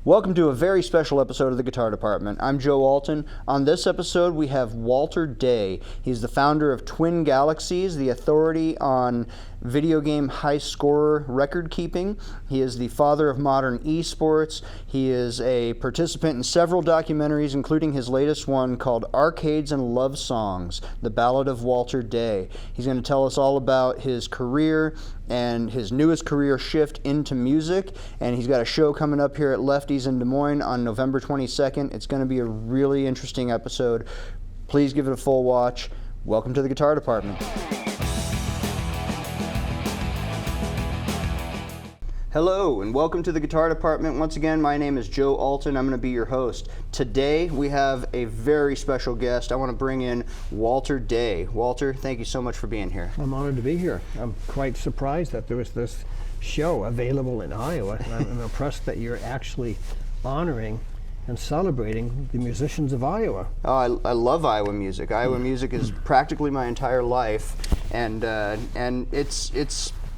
Welcome to a very special episode of the Guitar Department. I'm Joe Alton. On this episode, we have Walter Day. He's the founder of Twin Galaxies, the authority on video game high scorer record keeping. He is the father of modern esports. He is a participant in several documentaries, including his latest one called Arcades and Love Songs, The Ballad of Walter Day. He's going to tell us all about his career and his newest career shift into music, and he's got a show coming up here at Lefties in Des Moines on November 22nd. It's going to be a really interesting episode. Please give it a full watch. Welcome to the Guitar Department. Hello, and welcome to the Guitar Department. Once again, my name is Joe Alton. I'm going to be your host. Today, we have a very special guest. I want to bring in Walter Day. Walter, thank you so much for being here. I'm honored to be here. I'm quite surprised that there was this show available in Iowa. I'm impressed that you're actually honoring and celebrating the musicians of Iowa. Oh, I love Iowa music. Iowa music is practically my entire life, and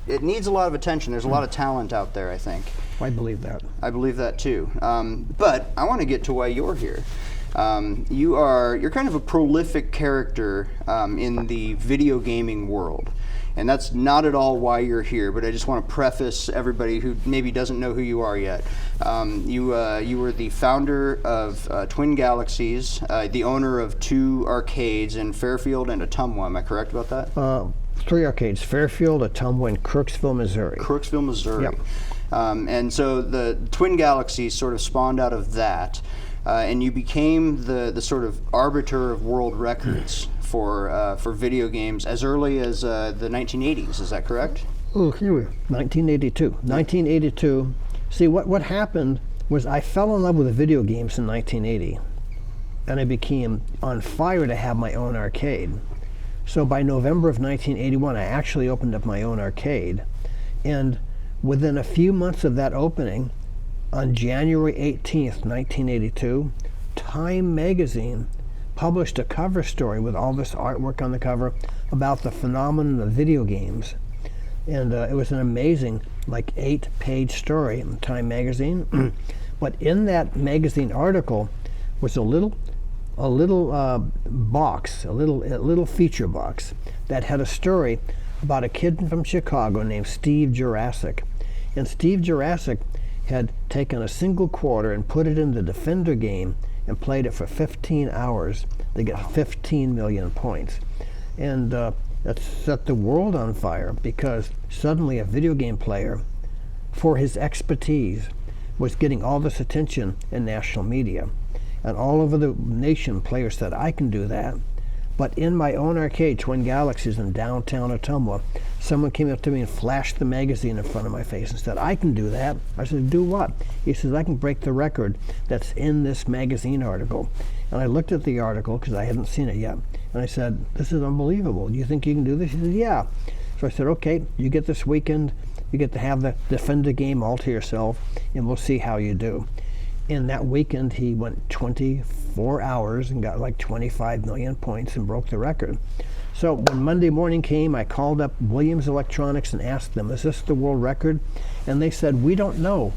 it needs a lot of attention. There's a lot of talent out there, I think. I believe that. I believe that too. But I want to get to why you're here. You're kind of a prolific character in the video gaming world. And that's not at all why you're here, but I just want to preface everybody who maybe doesn't know who you are yet. You were the founder of Twin Galaxies, the owner of two arcades in Fairfield and Ottumwa. Am I correct about that? 3 arcades, Fairfield, Ottumwa, and Crooksville, Missouri. Crooksville, Missouri. Yep. And so the Twin Galaxies sort of spawned out of that, and you became the sort of arbiter of world records for video games as early as the 1980s. Is that correct? Oh, here we are. 1982. 1982. See, what happened was I fell in love with the video games in 1980, and I became on fire to have my own arcade. So by November of 1981, I actually opened up my own arcade. And within a few months of that opening, on January 18th, 1982, Time magazine published a cover story with all this artwork on the cover about the phenomenon of video games. And it was an amazing, 8-page story in Time magazine. But in that magazine article was a little box, a little feature box that had a story about a kid from Chicago named Steve Jurasik. And Steve Jurasik had taken a single quarter and put it in the Defender game and played it for 15 hours to get 15 million points. And that set the world on fire because suddenly a video game player, for his expertise, was getting all this attention in national media. And all over the nation, players said, I can do that. But in my own arcade, Twin Galaxies in downtown Ottumwa, someone came up to me and flashed the magazine in front of my face and said, I can do that. I said, do what? He says, I can break the record that's in this magazine article. And I looked at the article, because I hadn't seen it yet, and I said, this is unbelievable. Do you think you can do this? He said, yeah. So I said, okay, you get this weekend, you get to have the Defender game all to yourself, and we'll see how you do. In that weekend, he went 24 hours and got 25 million points and broke the record. So when Monday morning came, I called up Williams Electronics and asked them, is this the world record? And they said, we don't know.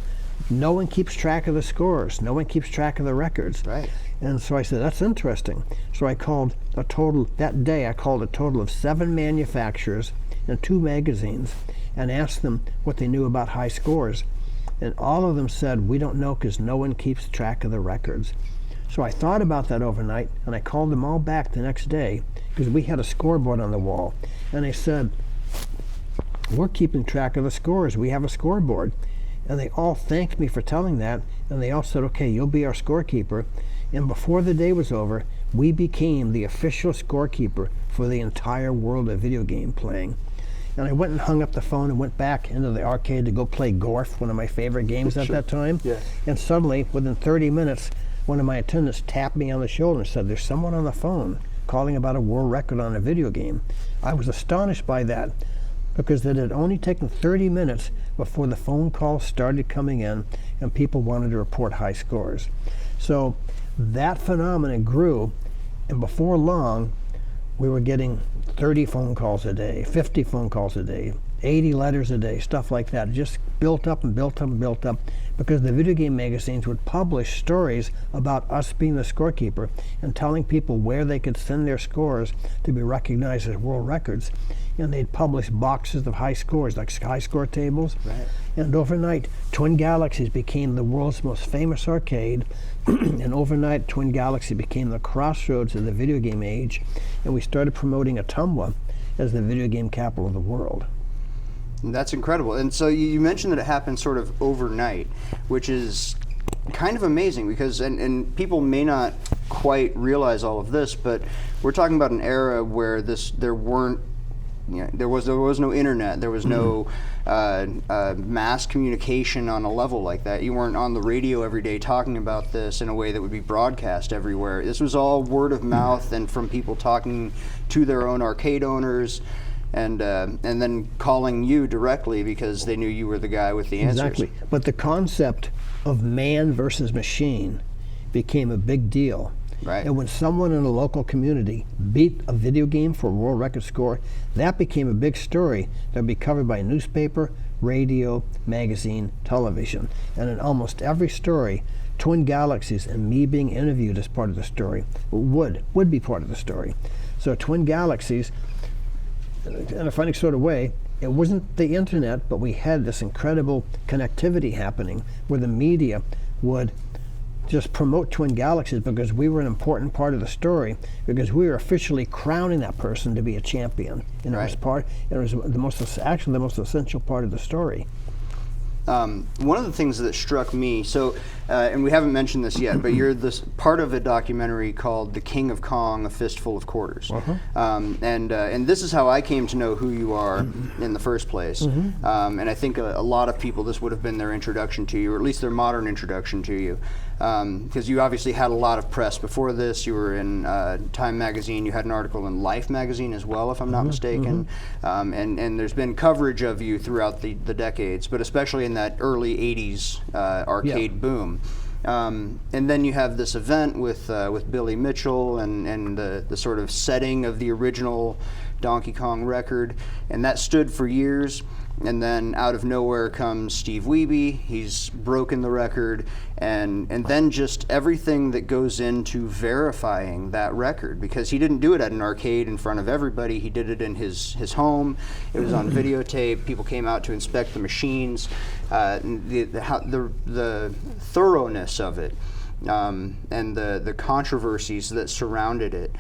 No one keeps track of the scores. No one keeps track of the records. Right. And so I said, that's interesting. So I called that day I called a total of 7 manufacturers and 2 magazines and asked them what they knew about high scores. And all of them said, we don't know because no one keeps track of the records. So I thought about that overnight, and I called them all back the next day because we had a scoreboard on the wall. And they said, we're keeping track of the scores. We have a scoreboard. And they all thanked me for telling that, and they all said, okay, you'll be our scorekeeper. And before the day was over, we became the official scorekeeper for the entire world of video game playing. And I went and hung up the phone and went back into the arcade to go play Gorf, one of my favorite games at that time. Yeah. And suddenly, within 30 minutes, one of my attendants tapped me on the shoulder and said, there's someone on the phone calling about a world record on a video game. I was astonished by that because it had only taken 30 minutes before the phone calls started coming in and people wanted to report high scores. So that phenomenon grew, and before long, we were getting 30 phone calls a day, 50 phone calls a day, 80 letters a day, stuff like that. It just built up and built up and built up. because the video game magazines would publish stories about us being the scorekeeper and telling people where they could send their scores to be recognized as world records. And they'd publish boxes of high scores, like high score tables. Right. And overnight, Twin Galaxies became the world's most famous arcade. And overnight, Twin Galaxy became the crossroads of the video game age. And we started promoting Ottumwa as the video game capital of the world. That's incredible. And so you mentioned that it happened sort of overnight, which is kind of amazing because, and people may not quite realize all of this, but we're talking about an era where there was no internet, there was no mass communication on a level like that. You weren't on the radio every day talking about this in a way that would be broadcast everywhere. This was all word of mouth and from people talking to their own arcade owners. And then calling you directly because they knew you were the guy with the answers. Exactly. But the concept of man versus machine became a big deal. Right. And when someone in a local community beat a video game for a world record score, that became a big story that would be covered by newspaper, radio, magazine, television. And in almost every story, Twin Galaxies and me being interviewed as part of the story would be part of the story. So Twin Galaxies, in a funny sort of way, it wasn't the internet, but we had this incredible connectivity happening where the media would just promote Twin Galaxies because we were an important part of the story, because we were officially crowning that person to be a champion. And Right. it was the most essential part of the story. One of the things that struck me, and we haven't mentioned this yet, but you're this part of a documentary called "The King of Kong: A Fistful of Quarters," and this is how I came to know who you are in the first place. And I think a lot of people, this would have been their introduction to you, or at least their modern introduction to you, because you obviously had a lot of press before this. You were in Time magazine. You had an article in Life magazine as well, if I'm not mistaken. And there's been coverage of you throughout the decades, but especially in that early '80s arcade boom. And then you have this event with Billy Mitchell and the sort of setting of the original Donkey Kong record, and that stood for years. And then out of nowhere comes Steve Wiebe. He's broken the record, and then just everything that goes into verifying that record, because he didn't do it at an arcade in front of everybody. He did it in his home. It was on videotape. People came out to inspect the machines. The thoroughness of it, and the controversies that surrounded it,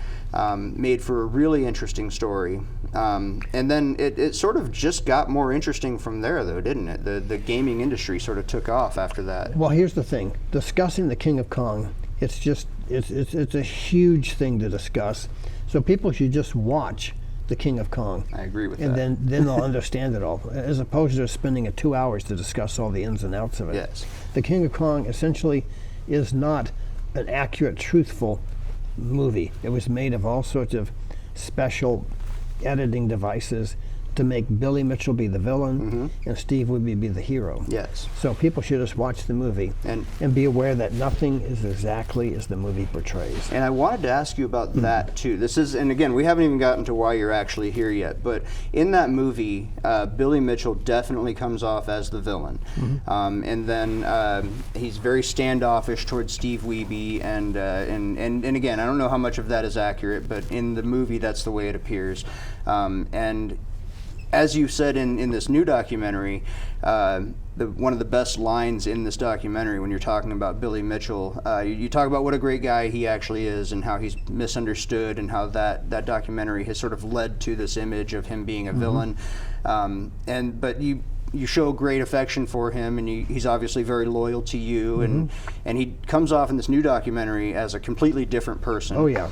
made for a really interesting story. And then it sort of just got more interesting from there, though, didn't it? The gaming industry sort of took off after that. Well, here's the thing. Discussing the King of Kong, it's a huge thing to discuss. So people should just watch the King of Kong. I agree with that. And then they'll understand it all, as opposed to spending 2 hours to discuss all the ins and outs of it. Yes. The King of Kong essentially is not an accurate, truthful movie. It was made of all sorts of special editing devices to make Billy Mitchell be the villain and Steve Wiebe be the hero. Yes. So people should just watch the movie and be aware that nothing is exactly as the movie portrays. And I wanted to ask you about that too. This is, and again, we haven't even gotten to why you're actually here yet, but in that movie, Billy Mitchell definitely comes off as the villain. And then he's very standoffish towards Steve Wiebe, and again, I don't know how much of that is accurate, but in the movie, that's the way it appears. And as you said in this new documentary, one of the best lines in this documentary when you're talking about Billy Mitchell, you talk about what a great guy he actually is and how he's misunderstood, and how that documentary has sort of led to this image of him being a villain. But you show great affection for him, and he's obviously very loyal to you, and he comes off in this new documentary as a completely different person. Oh yeah.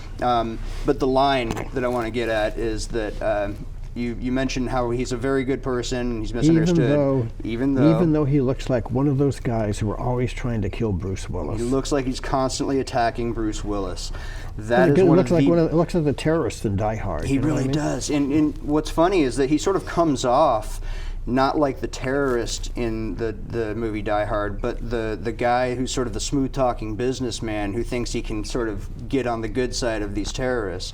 But the line that I want to get at is that you mentioned how he's a very good person, he's misunderstood. Even though he looks like one of those guys who are always trying to kill Bruce Willis. He looks like he's constantly attacking Bruce Willis. It looks like the terrorist in Die Hard. He really does. And what's funny is that he sort of comes off not like the terrorist in the movie Die Hard, but the guy who's sort of the smooth-talking businessman who thinks he can sort of get on the good side of these terrorists.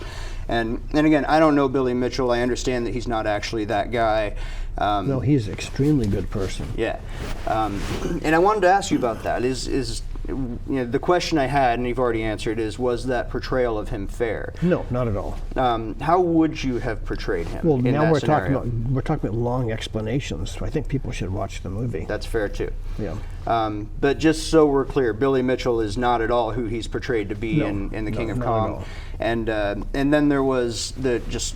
And again, I don't know Billy Mitchell. I understand that he's not actually that guy. No, he's an extremely good person. Yeah. And I wanted to ask you about that. Is the question I had, and you've already answered, was that portrayal of him fair? No, not at all. How would you have portrayed him? Well, in now that we're scenario? talking about long explanations. So I think people should watch the movie. That's fair too. Yeah. But just so we're clear, Billy Mitchell is not at all who he's portrayed to be in The King of not Kong. at all. And then there was the just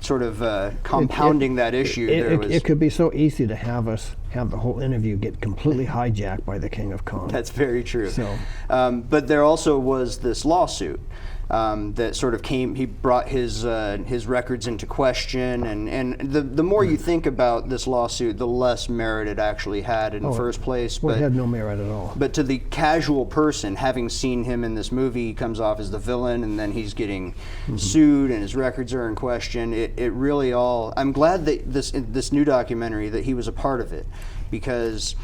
sort of compounding that issue. It could be so easy to have the whole interview get completely hijacked by the King of Kong. That's very true. So, but there also was this lawsuit that sort of came. He brought his records into question, and the more you think about this lawsuit, the less merit it actually had in the first place. Well, it had no merit at all. But to the casual person, having seen him in this movie, he comes off as the villain, and then he's getting sued, and his records are in question. It really all. I'm glad that this new documentary that he was a part of it, because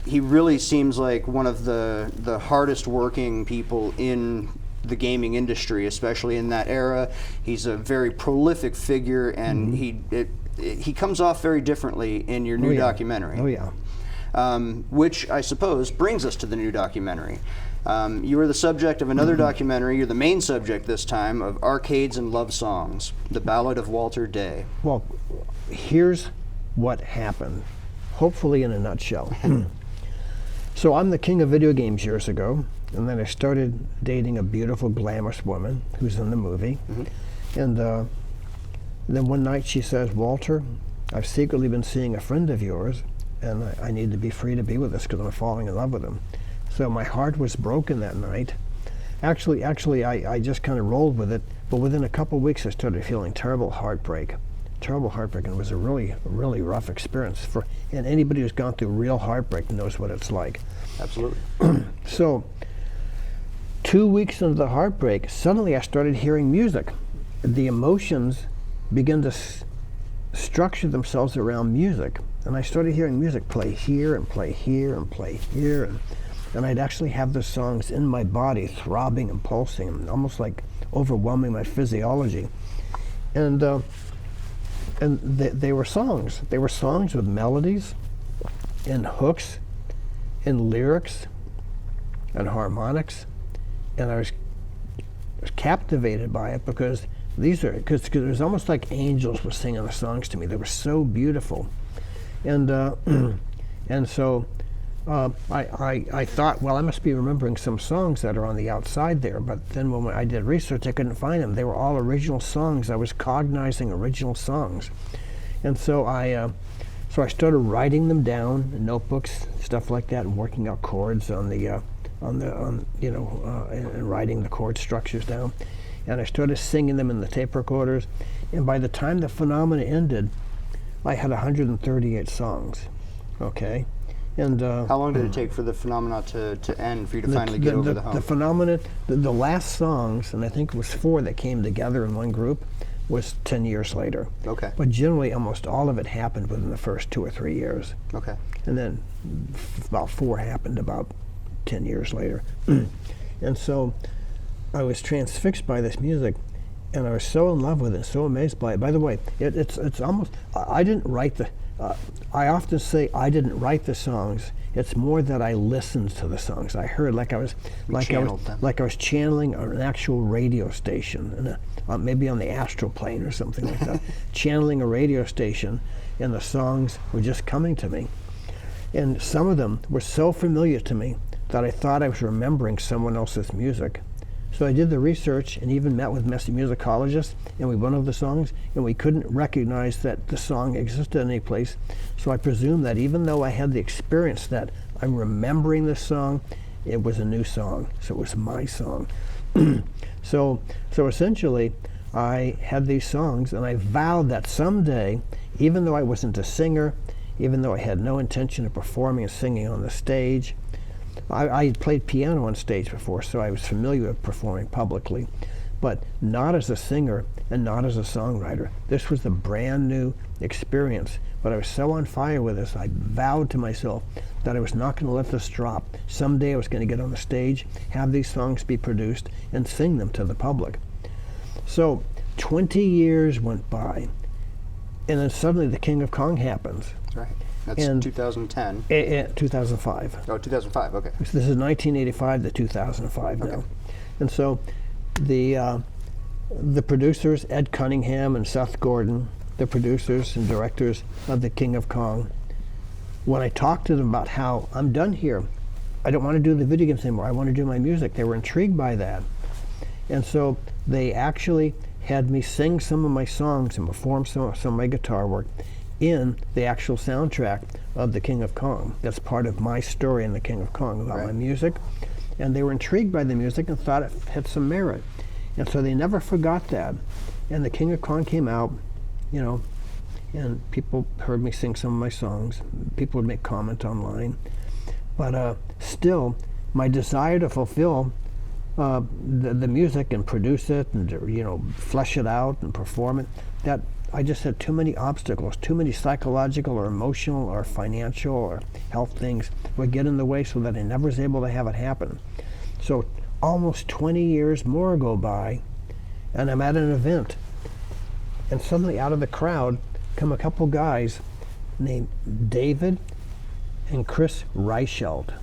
he really seems like one of the hardest working people in the gaming industry, especially in that era. He's a very prolific figure, and he comes off very differently in your new documentary. Oh yeah. Which I suppose brings us to the new documentary. You were the subject of another documentary. You're the main subject this time of Arcades and Love Songs: The Ballad of Walter Day. Well, here's what happened, hopefully in a nutshell. So I'm the king of video games years ago, and then I started dating a beautiful, glamorous woman who's in the movie. And then one night she says, "Walter, I've secretly been seeing a friend of yours, and I need to be free to be with us because I'm falling in love with him." So my heart was broken that night. Actually, I just kind of rolled with it, but within a couple of weeks I started feeling terrible heartbreak, and it was a really rough experience and anybody who's gone through real heartbreak knows what it's like. Absolutely. So 2 weeks into the heartbreak, suddenly I started hearing music. The emotions began to structure themselves around music, and I started hearing music play here and play here and play here, and I'd actually have the songs in my body throbbing and pulsing, and almost like overwhelming my physiology. And they were songs. They were songs with melodies and hooks and lyrics and harmonics, and I was captivated by it because because it was almost like angels were singing the songs to me. They were so beautiful, and so I thought, well, I must be remembering some songs that are on the outside there. But then when I did research, I couldn't find them. They were all original songs. I was cognizing original songs, and so I started writing them down in notebooks, stuff like that, and working out chords and writing the chord structures down. And I started singing them in the tape recorders. And by the time the phenomena ended, I had 138 songs. Okay. And how long did it take for the phenomena to end, for you to finally get over the hump? The phenomena, the last songs, and I think it was 4 that came together in one group, was 10 years later. Okay. But generally, almost all of it happened within the first 2 or 3 years. Okay. And then about 4 happened about 10 years later. And so I was transfixed by this music, and I was so in love with it, so amazed by it. By the way, it's almost, I didn't write I often say I didn't write the songs. It's more that I listened to the songs. I heard like I was channeling an actual radio station, maybe on the astral plane or something like that, channeling a radio station, and the songs were just coming to me. And some of them were so familiar to me that I thought I was remembering someone else's music. So I did the research and even met with musicologists, and we went over the songs, and we couldn't recognize that the song existed any place. So I presumed that even though I had the experience that I'm remembering this song, it was a new song. So it was my song. So essentially, I had these songs, and I vowed that someday, even though I wasn't a singer, even though I had no intention of performing and singing on the stage, I had played piano on stage before, so I was familiar with performing publicly, but not as a singer and not as a songwriter. This was the brand new experience. But I was so on fire with this, I vowed to myself that I was not going to let this drop. Someday I was going to get on the stage, have these songs be produced, and sing them to the public. So 20 years went by, and then suddenly The King of Kong happens. That's right. That's And 2010. 2005. Oh, 2005. Okay. This is 1985 to 2005 now. Okay. And so the producers, Ed Cunningham and Seth Gordon, the producers and directors of The King of Kong, when I talked to them about how I'm done here, I don't want to do the video games anymore, I want to do my music, they were intrigued by that. And so they actually had me sing some of my songs and perform some of my guitar work in the actual soundtrack of The King of Kong. That's part of my story in The King of Kong about my music. And they were intrigued by the music and thought it had some merit. And so they never forgot that. And The King of Kong came out, you know, and people heard me sing some of my songs. People would make comment online. But still, my desire to fulfill the music and produce it and, you know, flesh it out and perform it, that I just had too many obstacles, too many psychological or emotional or financial or health things would get in the way so that I never was able to have it happen. So almost 20 years more go by, and I'm at an event, and suddenly out of the crowd come a couple guys named David and Chris Reichelt.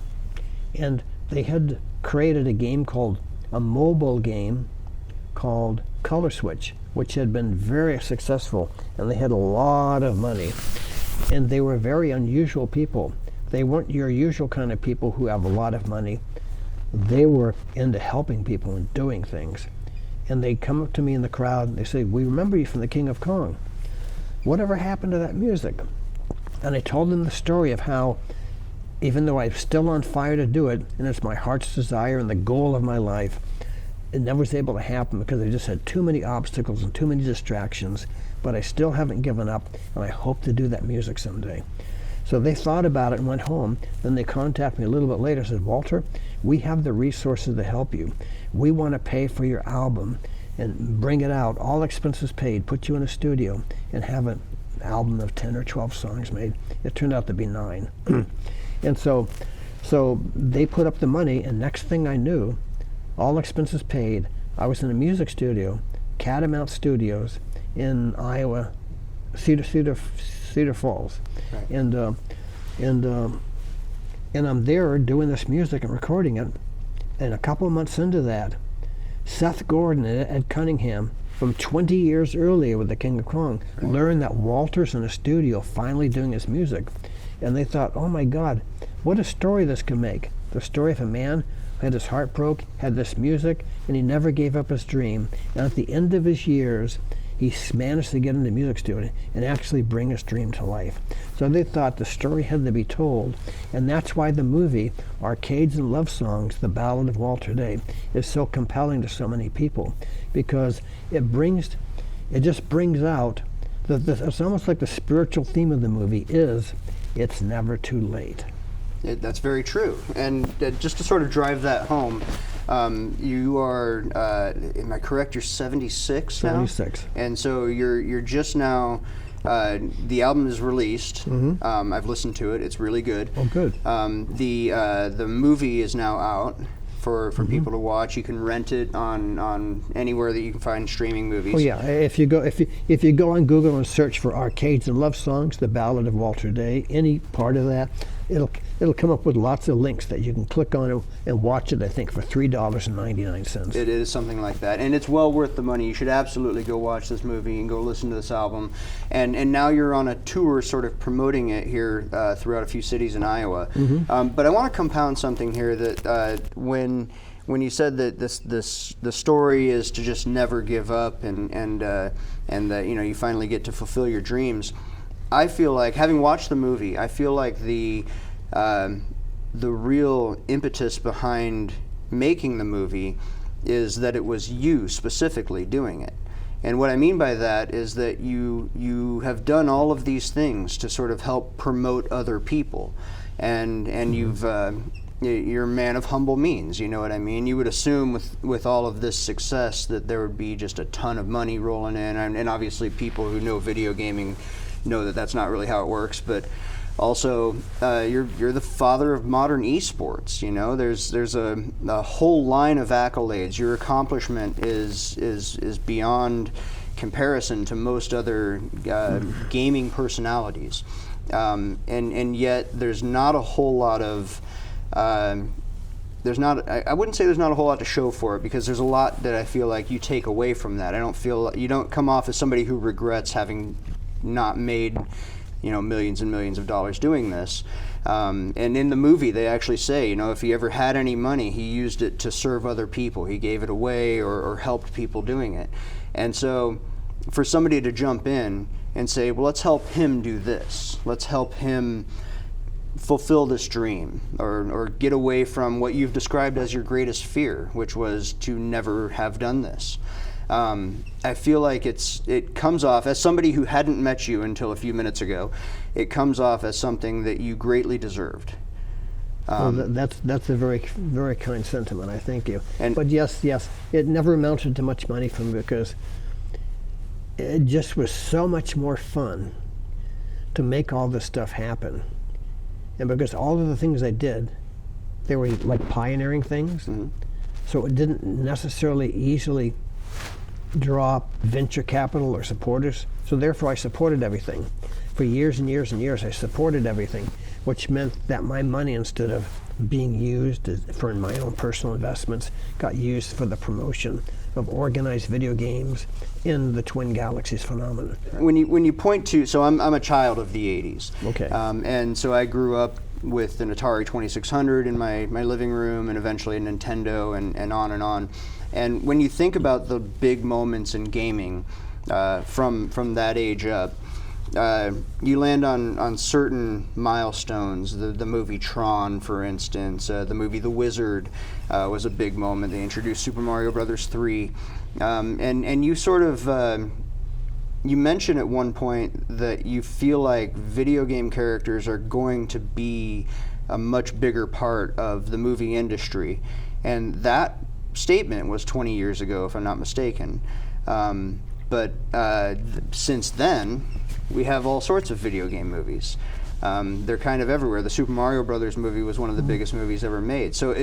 And they had created a game called, a mobile game called Color Switch, which had been very successful, and they had a lot of money. And they were very unusual people. They weren't your usual kind of people who have a lot of money. They were into helping people and doing things. And they come up to me in the crowd and they say, "We remember you from The King of Kong. Whatever happened to that music?" And I told them the story of how, even though I'm still on fire to do it, and it's my heart's desire and the goal of my life, it never was able to happen because I just had too many obstacles and too many distractions. But I still haven't given up, and I hope to do that music someday. So they thought about it and went home. Then they contacted me a little bit later and said, "Walter, we have the resources to help you. We want to pay for your album and bring it out, all expenses paid, put you in a studio, and have an album of 10 or 12 songs made." It turned out to be 9. And so they put up the money, and next thing I knew, all expenses paid, I was in a music studio, Catamount Studios in Iowa, Cedar Falls. Right. And I'm there doing this music and recording it. And a couple of months into that, Seth Gordon and Ed Cunningham, from 20 years earlier with The King of Kong, learned that Walter's in a studio finally doing his music. And they thought, "Oh my God, what a story this can make." The story of a man who had his heart broke, had this music, and he never gave up his dream. And at the end of his years, he managed to get into the music studio and actually bring his dream to life. So they thought the story had to be told, and that's why the movie Arcades and Love Songs, The Ballad of Walter Day, is so compelling to so many people, because it just brings out it's almost like the spiritual theme of the movie is, it's never too late. That's very true. And just to sort of drive that home, you are, am I correct, you're 76 now? 76. And so you're just now, the album is released. Mm-hmm. I've listened to it. It's really good. Oh, good. The movie is now out for Mm-hmm. people to watch. You can rent it on anywhere that you can find streaming movies. Oh yeah, if you go on Google and search for Arcades and Love Songs, The Ballad of Walter Day, any part of that, it'll come up with lots of links that you can click on and watch it, I think, for $3.99. It is something like that, and it's well worth the money. You should absolutely go watch this movie and go listen to this album. And now you're on a tour sort of promoting it here throughout a few cities in Iowa. Mm-hmm. But I want to compound something here that when you said that the story is to just never give up and that you finally get to fulfill your dreams. I feel like, having watched the movie, I feel like the real impetus behind making the movie is that it was you specifically doing it. And what I mean by that is that you have done all of these things to sort of help promote other people, and you're a man of humble means, you know what I mean? You would assume with all of this success that there would be just a ton of money rolling in, and obviously people who know video gaming know that that's not really how it works, but also you're the father of modern esports. You know, there's a whole line of accolades. Your accomplishment is beyond comparison to most other gaming personalities, and yet there's not a whole lot of I wouldn't say there's not a whole lot to show for it, because there's a lot that I feel like you take away from that. I don't feel, you don't come off as somebody who regrets having not made, you know, millions and millions of dollars doing this. And in the movie, they actually say, you know, if he ever had any money, he used it to serve other people. He gave it away or helped people doing it. And so for somebody to jump in and say, well, let's help him do this. Let's help him fulfill this dream, or get away from what you've described as your greatest fear, which was to never have done this. I feel like it comes off, as somebody who hadn't met you until a few minutes ago, it comes off as something that you greatly deserved. Well, that's a very, very kind sentiment. I thank you. And but yes, it never amounted to much money from me, because it just was so much more fun to make all this stuff happen. And because all of the things I did, they were like pioneering things. Mm-hmm. So it didn't necessarily easily draw venture capital or supporters. So therefore I supported everything. For years and years and years I supported everything, which meant that my money, instead of being used for my own personal investments, got used for the promotion of organized video games in the Twin Galaxies phenomenon. When you point to, so I'm a child of the 80s. Okay. And so I grew up with an Atari 2600 in my living room, and eventually a Nintendo, and on and on. And when you think about the big moments in gaming from that age up, you land on certain milestones. The movie Tron, for instance, the movie The Wizard was a big moment. They introduced Super Mario Brothers 3, and you sort of you mentioned at one point that you feel like video game characters are going to be a much bigger part of the movie industry, and that statement was 20 years ago, if I'm not mistaken. But since then, we have all sorts of video game movies. They're kind of everywhere. The Super Mario Brothers movie was one of the biggest movies ever made. So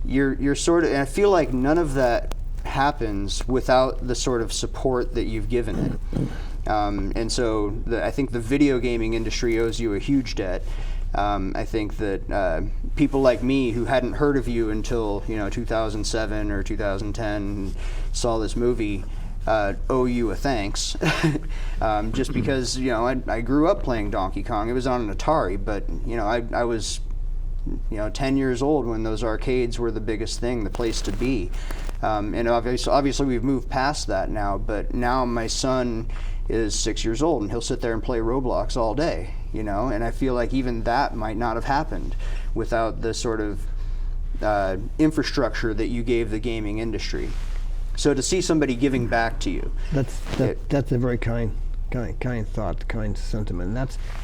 you're sort of, and I feel like none of that happens without the sort of support that you've given it. And so I think the video gaming industry owes you a huge debt. I think that people like me, who hadn't heard of you until 2007 or 2010, and saw this movie, owe you a thanks. Just because I grew up playing Donkey Kong. It was on an Atari, but I was 10 years old when those arcades were the biggest thing, the place to be. And obviously we've moved past that now, but now my son is 6 years old, and he'll sit there and play Roblox all day, and I feel like even that might not have happened without the sort of infrastructure that you gave the gaming industry. So to see somebody giving back to you, that's a very kind thought, kind sentiment,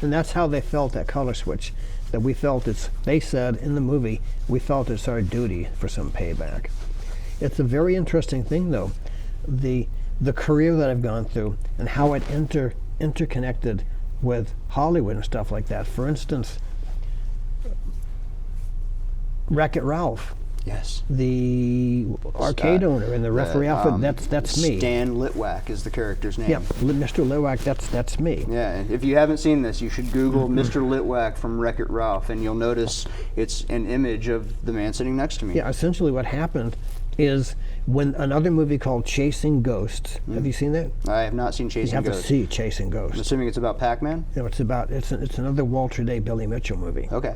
and that's how they felt at Color Switch. That we felt they said in the movie, we felt it's our duty for some payback. It's a very interesting thing, though, the career that I've gone through and how it interconnected with Hollywood and stuff like that. For instance, Wreck-It Ralph. Yes. The arcade owner and the referee outfit, that's me. Stan Litwack is the character's name. Yeah, Mr. Litwack, that's me. Yeah, and if you haven't seen this, you should Google Mr. Litwack from Wreck-It Ralph, and you'll notice it's an image of the man sitting next to me. Yeah, essentially what happened is when another movie called Chasing Ghosts, have you seen that? I have not seen Chasing Ghosts. You have to see Chasing Ghosts. I'm assuming it's about Pac-Man? No, it's another Walter Day, Billy Mitchell movie. Okay.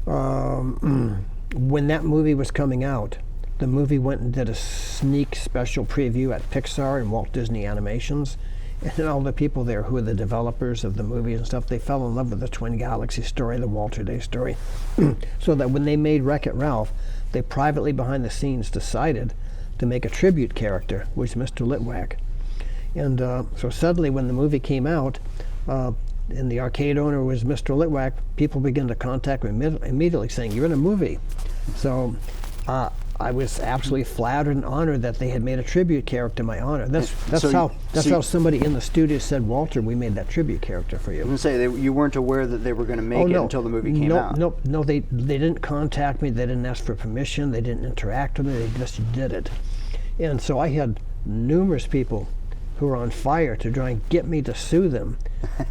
When that movie was coming out, the movie went and did a sneak special preview at Pixar and Walt Disney Animations, and all the people there who are the developers of the movies and stuff, they fell in love with the Twin Galaxies story, the Walter Day story. So that when they made Wreck-It Ralph, they privately behind the scenes decided to make a tribute character, which was Mr. Litwack. And so suddenly when the movie came out, and the arcade owner was Mr. Litwack, people began to contact me immediately saying, "You're in a movie." So I was absolutely flattered and honored that they had made a tribute character in my honor. That's So how somebody in the studio said, "Walter, we made that tribute character for you." I'm gonna say you weren't aware that they were going to make it until the movie came out. No, they didn't contact me. They didn't ask for permission. They didn't interact with me. They just did it. And so I had numerous people who were on fire to try and get me to sue them,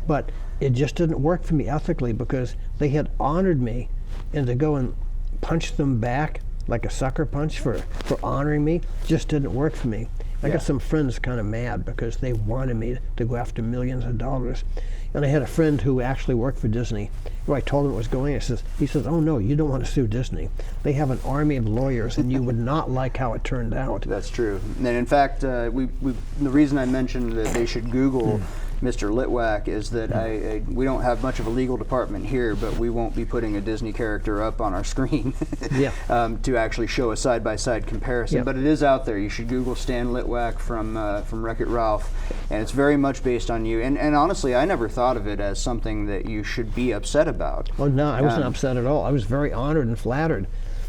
but it just didn't work for me ethically because they had honored me, and to go and punch them back like a sucker punch for honoring me just didn't work for me. I got some friends kind of mad because they wanted me to go after millions of dollars. And I had a friend who actually worked for Disney, who I told him what was going on. He says, "Oh no, you don't want to sue Disney. They have an army of lawyers and you would not like how it turned out." That's true. And in fact, the reason I mentioned that they should Google Mr. Litwack is that we don't have much of a legal department here, but we won't be putting a Disney character up on our screen to actually show a side-by-side comparison. But it is out there. You should Google Stan Litwack from Wreck-It Ralph, and it's very much based on you. And honestly, I never thought of it as something that you should be upset about. Oh no, I wasn't upset at all. I was very honored and flattered.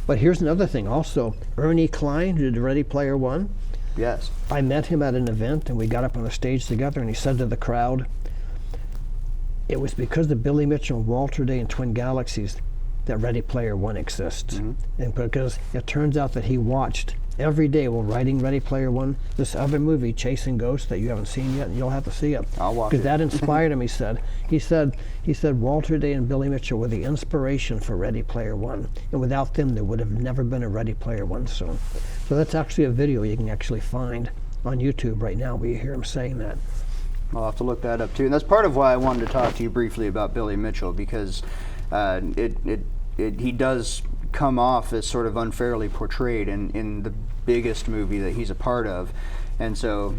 But here's another thing also. Ernie Klein, who did Ready Player One, yes, I met him at an event and we got up on the stage together, and he said to the crowd, "It was because of Billy Mitchell, Walter Day, and Twin Galaxies that Ready Player One exists." And because it turns out that he watched every day while writing Ready Player One this other movie, Chasing Ghosts, that you haven't seen yet, and you'll have to see it. I'll watch it. Because that inspired him, he said. He said Walter Day and Billy Mitchell were the inspiration for Ready Player One. And without them, there would have never been a Ready Player One song. So that's actually a video you can actually find on YouTube right now where you hear him saying that. I'll have to look that up too. And that's part of why I wanted to talk to you briefly about Billy Mitchell, because he does come off as sort of unfairly portrayed in the biggest movie that he's a part of, and so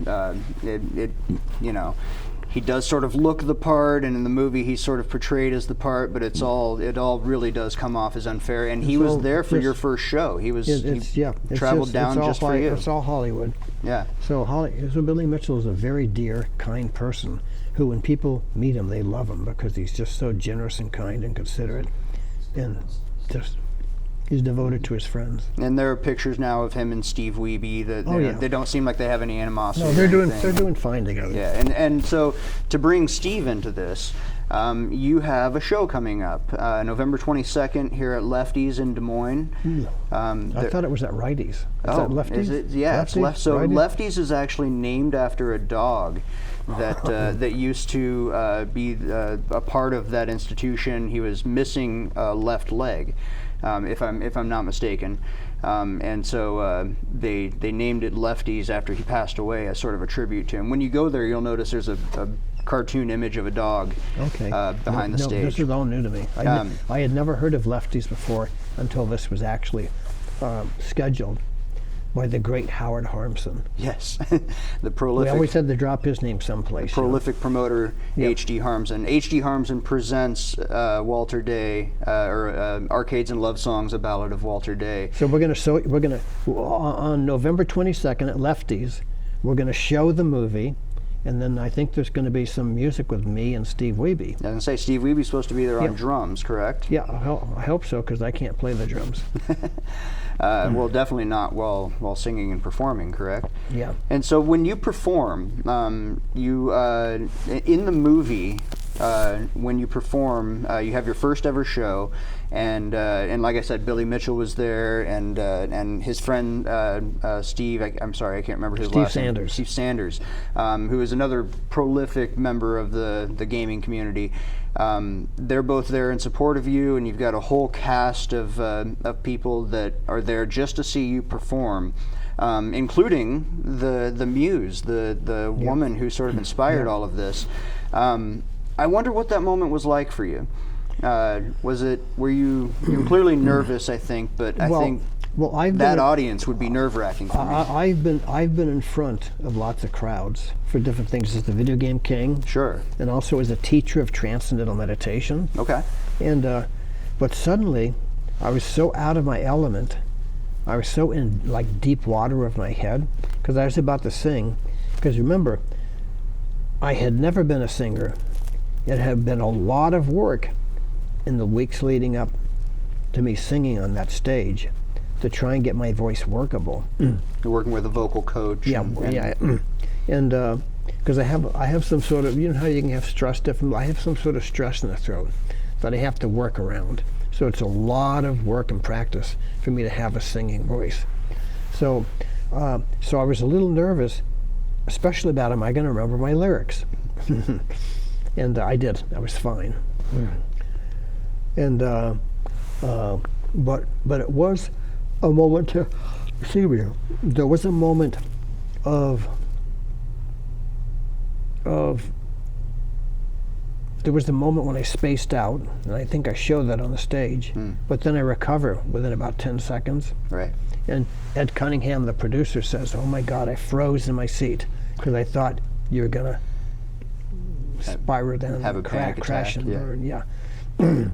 he does sort of look the part, and in the movie he's sort of portrayed as the part, but it all really does come off as unfair. And he was there for your first show. He traveled down just for you. It's all Hollywood. Yeah. So Billy Mitchell is a very dear, kind person who, when people meet him, they love him because he's just so generous and kind and considerate, and just he's devoted to his friends. And there are pictures now of him and Steve Wiebe that they don't seem like they have any animosity. No, they're doing fine together. Yeah, and so to bring Steve into this, you have a show coming up November 22nd here at Lefties in Des Moines. I thought it was at Righties. Is that Lefties? Is it? Yeah, it's Lefties. So Lefties is actually named after a dog that that used to be a part of that institution. He was missing a left leg, if I'm not mistaken. And so they named it Lefties after he passed away as sort of a tribute to him. When you go there, you'll notice there's a cartoon image of a dog behind the stage. This is all new to me. I had never heard of Lefties before until this was actually scheduled by the great Howard Harmson. Yes, the prolific. We always had to drop his name someplace. Prolific promoter, H.D. Harmson. H.D. Harmson presents Walter Day, or Arcades and Love Songs, A Ballad of Walter Day. So we're gonna on November 22nd at Lefties, we're gonna show the movie. And then I think there's going to be some music with me and Steve Wiebe. I was going to say, Steve Wiebe's supposed to be there on drums, correct? Yeah, I hope so, because I can't play the drums. Well, definitely not while singing and performing, correct? Yeah. And so when you perform, you in the movie, when you perform, you have your first ever show, and like I said, Billy Mitchell was there, and his friend Steve. I'm sorry, I can't remember his last name. Steve Sanders, who is another prolific member of the gaming community. They're both there in support of you, and you've got a whole cast of people that are there just to see you perform. Including the muse, the woman who sort of inspired all of this. I wonder what that moment was like for you. Were you were clearly nervous, I think, but I think that audience would be nerve-wracking for me. I've been in front of lots of crowds for different things as the video game king. Sure. And also as a teacher of transcendental meditation. Okay. And but suddenly I was so out of my element. I was so in like deep water of my head because I was about to sing. Because remember, I had never been a singer. It had been a lot of work in the weeks leading up to me singing on that stage. to try and get my voice workable. You're working with a vocal coach. Yeah, and because I have some sort of, you know how you can have stress different. I have some sort of stress in the throat that I have to work around. So it's a lot of work and practice for me to have a singing voice. So I was a little nervous, especially about, am I going to remember my lyrics? And I did. I was fine. And but it was a moment to see me. There was a moment of there was the moment when I spaced out, and I think I showed that on the stage. But then I recover within about 10 seconds. Right. And Ed Cunningham, the producer, says, "Oh my God, I froze in my seat because I thought you were gonna spiral down, have a panic crash attack, and yeah. burn."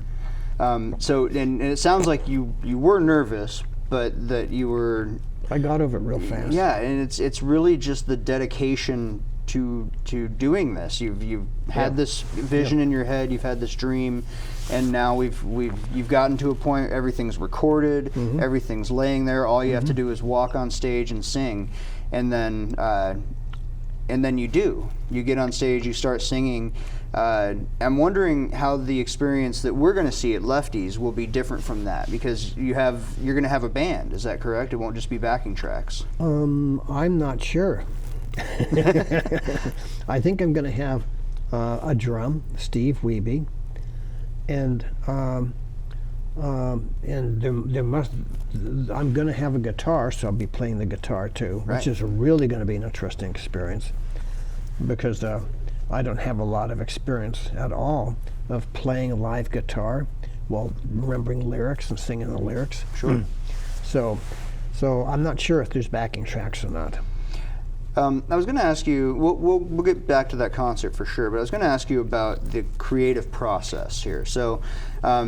Yeah. So, and it sounds like you were nervous, but that you were. I got over it real fast. Yeah, and it's really just the dedication to doing this. You've had this vision in your head. You've had this dream, and now you've gotten to a point. Everything's recorded. Everything's laying there. All you have to do is walk on stage and sing, and then you do. You get on stage. You start singing. I'm wondering how the experience that we're going to see at Lefties will be different from that, because you're going to have a band. Is that correct? It won't just be backing tracks. I'm not sure. I think I'm going to have a drum, Steve Wiebe, and there must. I'm going to have a guitar, so I'll be playing the guitar too, Right. which is really going to be an interesting experience, because I don't have a lot of experience at all of playing a live guitar while remembering lyrics and singing the lyrics. Sure. So I'm not sure if there's backing tracks or not. I was going to ask you, we'll get back to that concert for sure, but I was going to ask you about the creative process here. So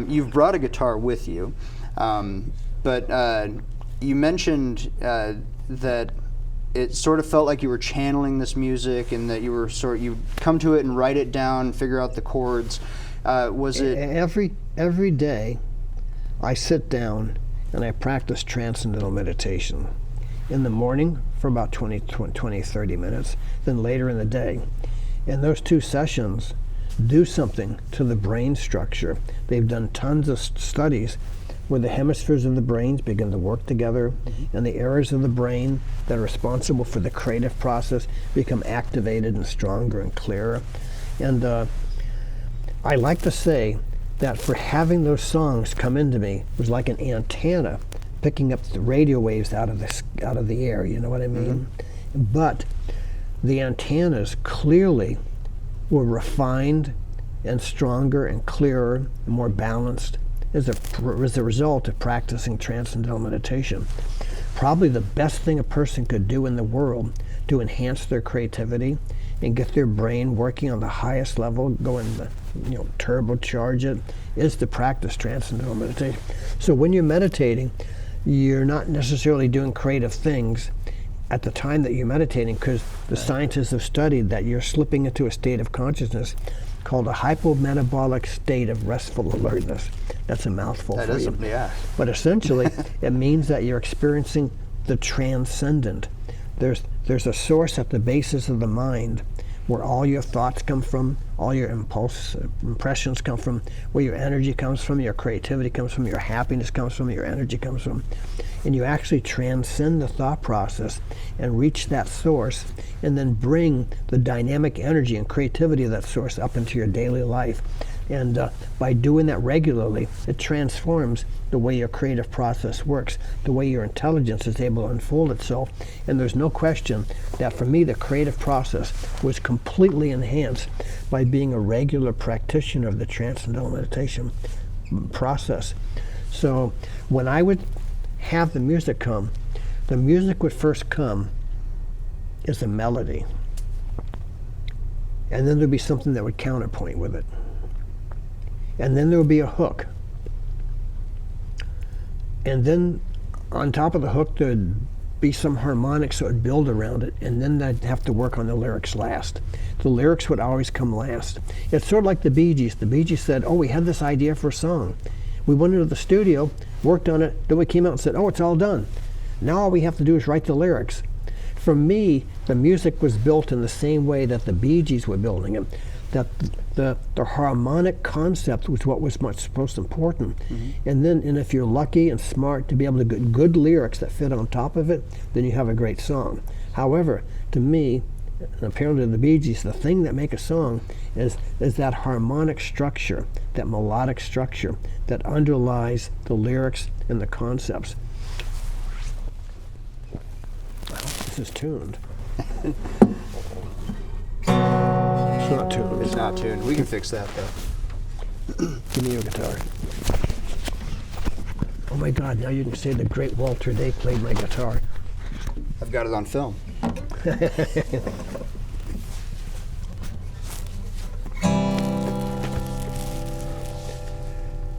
you've brought a guitar with you, but you mentioned that it sort of felt like you were channeling this music, and that you come to it and write it down, figure out the chords. Was it every day? I sit down and I practice transcendental meditation. In the morning for about 20, 30 minutes, then later in the day. And those two sessions do something to the brain structure. They've done tons of studies where the hemispheres of the brains begin to work together, and the areas of the brain that are responsible for the creative process become activated and stronger and clearer. And I like to say that for having those songs come into me was like an antenna picking up the radio waves out of the air, you know what I mean? But the antennas clearly were refined and stronger and clearer and more balanced as a result of practicing transcendental meditation. Probably the best thing a person could do in the world to enhance their creativity and get their brain working on the highest level, turbocharge it, is to practice transcendental meditation. So when you're meditating, you're not necessarily doing creative things at the time that you're meditating, because the scientists have studied that you're slipping into a state of consciousness called a hypometabolic state of restful alertness. That's a mouthful for you. Yeah. But essentially, it means that you're experiencing the transcendent. There's a source at the basis of the mind where all your thoughts come from, all your impressions come from, where your energy comes from, your creativity comes from, your happiness comes from, your energy comes from. And you actually transcend the thought process and reach that source, and then bring the dynamic energy and creativity of that source up into your daily life. And by doing that regularly, it transforms the way your creative process works, the way your intelligence is able to unfold itself. And there's no question that for me, the creative process was completely enhanced by being a regular practitioner of the transcendental meditation process. So when I would have the music come, the music would first come as a melody. And then there'd be something that would counterpoint with it. And then there would be a hook. And then on top of the hook, there'd be some harmonics that would build around it, and then I'd have to work on the lyrics last. The lyrics would always come last. It's sort of like the Bee Gees. The Bee Gees said, oh, we had this idea for a song. We went into the studio, worked on it, then we came out and said, oh, it's all done. Now all we have to do is write the lyrics. For me, the music was built in the same way that the Bee Gees were building it. That the harmonic concept was what was most important. And if you're lucky and smart to be able to get good lyrics that fit on top of it, then you have a great song. However, to me, and apparently to the Bee Gees, the thing that makes a song is that harmonic structure, that melodic structure that underlies the lyrics and the concepts. I hope this is tuned. It's not tuned. It's not tuned. We can fix that though. Give me your guitar. Oh my God, now you can say the great Walter Day played my guitar. I've got it on film.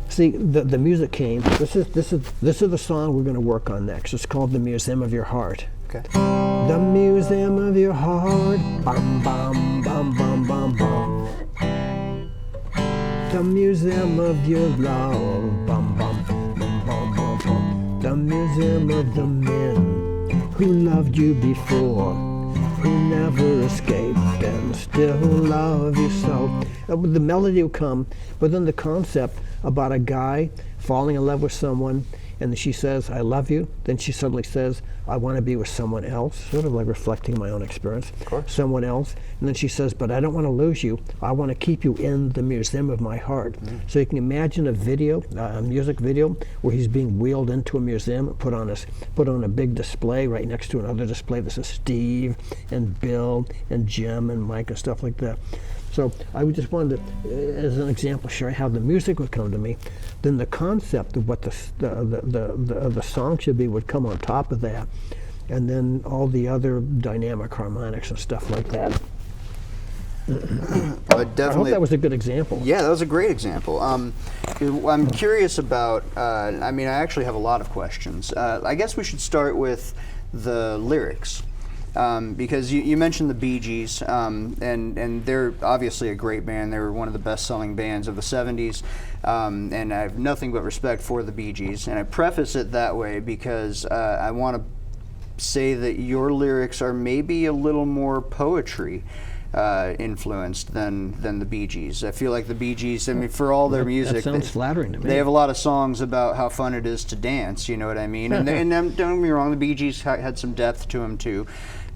See, the music came. This is the song we're going to work on next. It's called "The Museum of Your Heart." Okay. The museum of your heart, bum bum bum bum bum bum. The museum of your love, bum bum bum bum bum bum. The museum of the men who loved you before, who never escaped and still love you so. The melody will come, but then the concept about a guy falling in love with someone, and she says, I love you. Then she suddenly says, I want to be with someone else, sort of like reflecting my own experience. Of course. Someone else. And then she says, but I don't want to lose you. I want to keep you in the museum of my heart. So you can imagine a music video, where he's being wheeled into a museum, put on a big display right next to another display. This is Steve and Bill and Jim and Mike and stuff like that. So I just wanted to, as an example, show how the music would come to me. Then the concept of what the song should be would come on top of that, and then all the other dynamic harmonics and stuff like that. I hope that was a good example. Yeah, that was a great example. I'm curious about. I actually have a lot of questions. I guess we should start with the lyrics. Because you mentioned the Bee Gees, and they're obviously a great band. They were one of the best-selling bands of the 70s, and I have nothing but respect for the Bee Gees. And I preface it that way because I want to say that your lyrics are maybe a little more poetry influenced than the Bee Gees. I feel like the Bee Gees, for all their music, that sounds flattering to me. They have a lot of songs about how fun it is to dance, you know what I mean? And don't get me wrong, the Bee Gees had some depth to them too.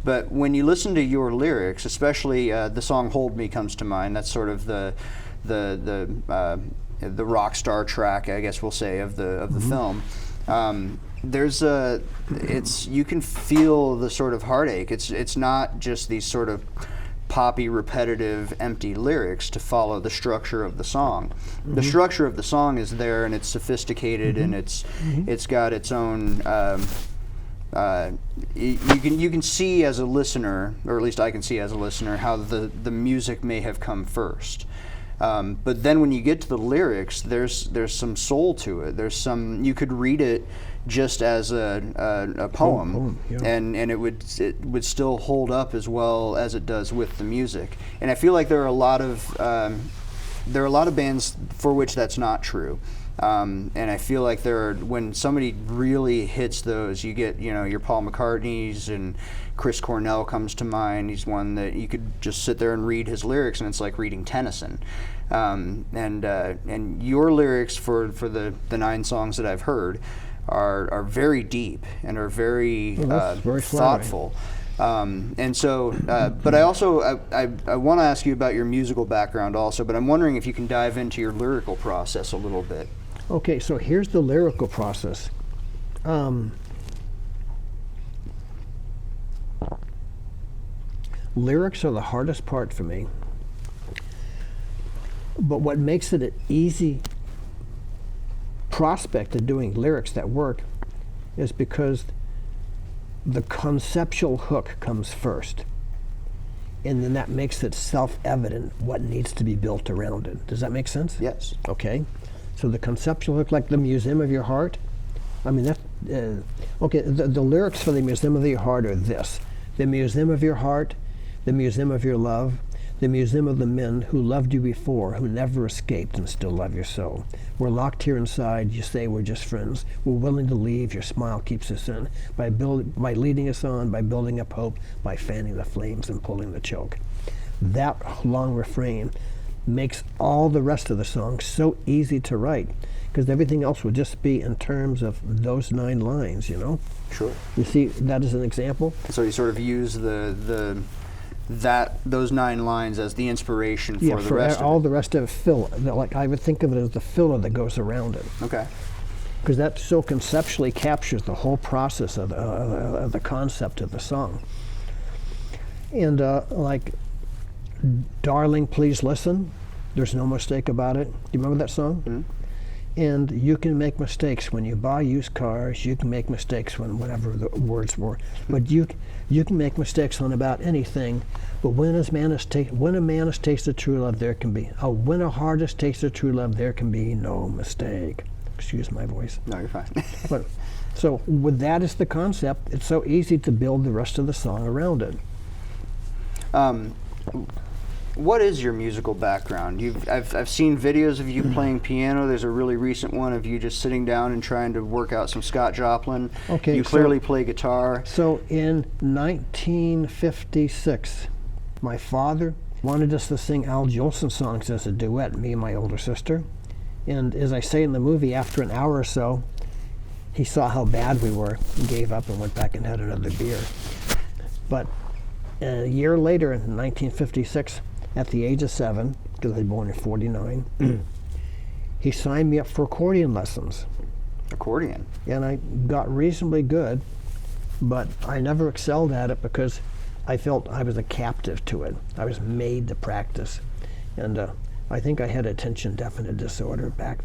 But when you listen to your lyrics, especially the song "Hold Me" comes to mind. That's sort of the rock star track, I guess we'll say, of the film. You can feel the sort of heartache. It's not just these sort of poppy, repetitive, empty lyrics to follow the structure of the song. The structure of the song is there, and it's sophisticated, and it's got its own. You can see as a listener, or at least I can see as a listener, how the music may have come first. But then when you get to the lyrics, there's some soul to it. You could read it just as a poem, yeah. and it would still hold up as well as it does with the music. And I feel like there are a lot of bands for which that's not true. And I feel like when somebody really hits those, you get, your Paul McCartney's, and Chris Cornell comes to mind. He's one that you could just sit there and read his lyrics, and it's like reading Tennyson. And your lyrics for the 9 songs that I've heard are very deep and are very, very thoughtful. And so, but I also I want to ask you about your musical background also. But I'm wondering if you can dive into your lyrical process a little bit. Okay, so here's the lyrical process. Lyrics are the hardest part for me. But what makes it an easy prospect of doing lyrics that work is because the conceptual hook comes first. And then that makes it self-evident what needs to be built around it. Does that make sense? Yes. Okay. So the conceptual hook, like the Museum of Your Heart, okay, the lyrics for the Museum of Your Heart are this: the Museum of Your Heart, the Museum of Your Love, The museum of the men who loved you before, who never escaped and still love you so. We're locked here inside, you say we're just friends. We're willing to leave, your smile keeps us in. By leading us on, by building up hope, by fanning the flames and pulling the choke. That long refrain makes all the rest of the song so easy to write, because everything else would just be in terms of those 9 lines, you know? Sure. You see that as an example? So you sort of use those 9 lines as the inspiration for the rest all of it. the rest of it fill. Like I would think of it as the filler that goes around it, Okay. because that so conceptually captures the whole process of the concept of the song. And like, darling, please listen. There's no mistake about it. Do you remember that song? Mm-hmm. And you can make mistakes when you buy used cars. You can make mistakes when whatever the words were, but you can make mistakes on about anything. But when a man has tasted true love, there can be when a heart has tasted true love, there can be no mistake. Excuse my voice. No, you're fine. But so with that as the concept, it's so easy to build the rest of the song around it. What is your musical background? I've seen videos of you playing piano. There's a really recent one of you just sitting down and trying to work out some Scott Joplin. Okay, you clearly play guitar. So in 1956, my father wanted us to sing Al Jolson songs as a duet, me and my older sister. And as I say in the movie, after an hour or so, he saw how bad we were and gave up and went back and had another beer. But a year later, in 1956, at the age of 7, because I was born in 49, he signed me up for accordion lessons. Accordion. And I got reasonably good, but I never excelled at it because I felt I was a captive to it. I was made to practice. And I think I had attention deficit disorder back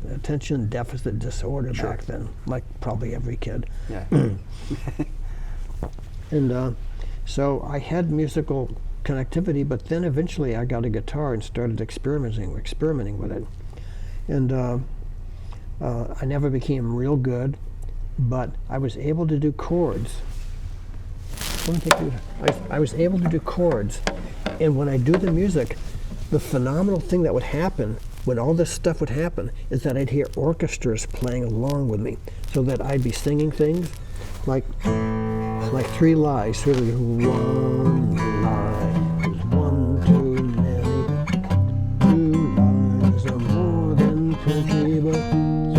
then, like probably every kid. Yeah. And so I had musical connectivity, but then eventually I got a guitar and started experimenting with it. And I never became real good, but I was able to do chords. I was able to do chords, and when I do the music, the phenomenal thing that would happen when all this stuff would happen is that I'd hear orchestras playing along with me, so that I'd be singing things like 3 lies, really. One lie is one too many. 2 lies are more than 20, but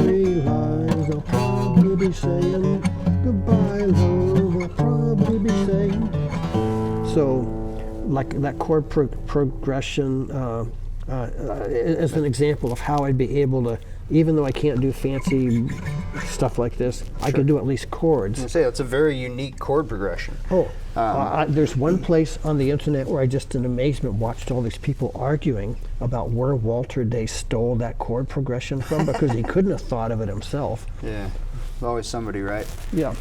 3 lies I'll probably be saying. Goodbye, love, I'll probably be saying. So, like that chord progression is an example of how I'd be able to, even though I can't do fancy stuff like this, I could do at least chords. I was gonna say, that's a very unique chord progression. There's one place on the internet where I just in amazement watched all these people arguing about where Walter Day stole that chord progression from, because he couldn't have thought of it himself. Yeah, always somebody, right? Yeah.